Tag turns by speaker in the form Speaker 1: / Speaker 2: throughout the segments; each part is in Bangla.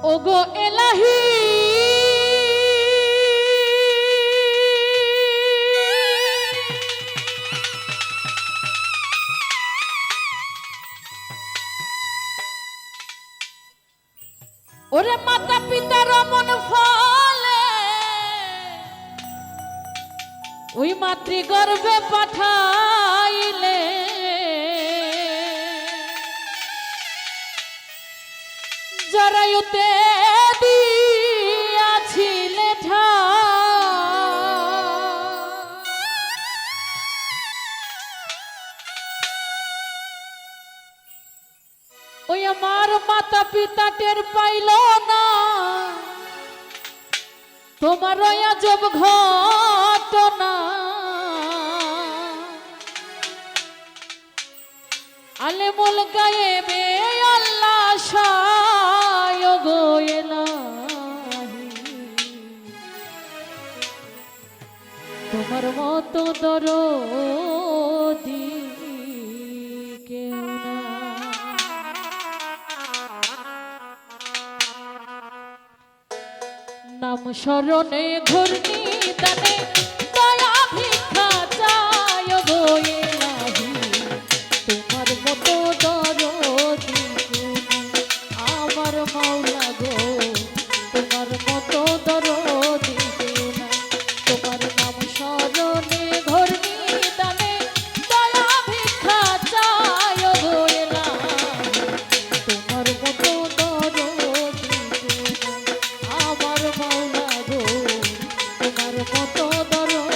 Speaker 1: ওগো এলাহি ওরে মাতা পিতার মন ফলে ওই মাতৃগর্ভে পাঠাইলে জরায়ুতে দিয়াছিলে ওই আমার মাতা পিতা টের পাইল না তোমার আজব ঘটনা আলেমুল গায়েবে আল্লাহ শায় গো এলাহি তোমার মতো দরদি কেউ না। নাম স্মরণে ঘূর্ণি দানে দয়া ভিক্ষা চায় গো এলাহি তোমার মতো দরদি কেউ নাই। আমার মাওলা গো তোমার মতো দরদি কেউ নাই। তোমার নাম স্মরণে ঘূর্ণি দানে দয়া ভিক্ষা চায় গো এলাহি তোমার মতো দরদি কেউ নাই। আমার মাওলা গো তোমার মতো দরদি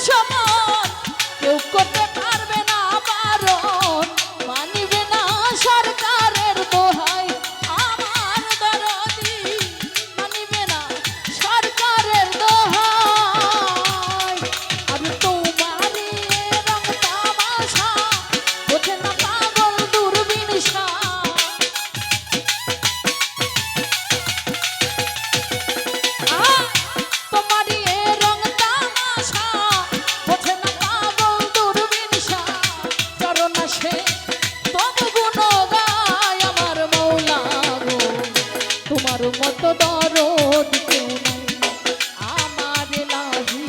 Speaker 1: সমান কেউ করতে পারবে না বারণ, মানিবে না সরকারের দোহাই আমার দরদি, মানিবে না সরকারের দোহাই। আমি তোমারই রং তামাশা, বোঝে না পাগল দূরবীন শাহ। তোমারই রং তামাশা, বোঝে না পাগল দূরবীন শাহ। চরণ আসে তবু গুণ গায় আমার মৌলা গো, তোমার মতো দরদ কেউ নাই আমার এলাহি,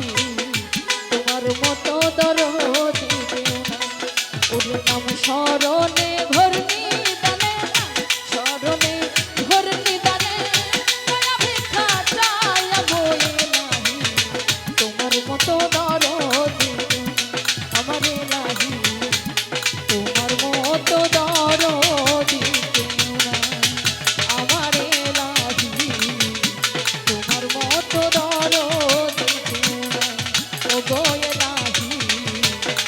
Speaker 1: তোমার মতো দরদ কেউ নাই। ওর নাম স্মরণে ঘোর নিদানে, স্মরণে ঘোর নিদানে দয়া ভিক্ষা চাই গো এলাহি, তোমার মতো দরদ কেউ নাই আমার এলাহি, তোমার মতো দরদি কেউ নাই আমার এলাহি, তোমার মতো দরদি কেউ নাই ও গো এলাহি,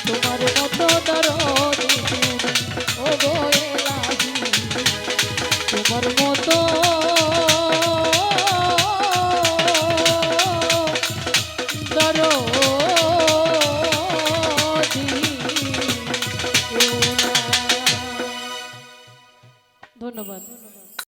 Speaker 1: তোমার মতো দরদি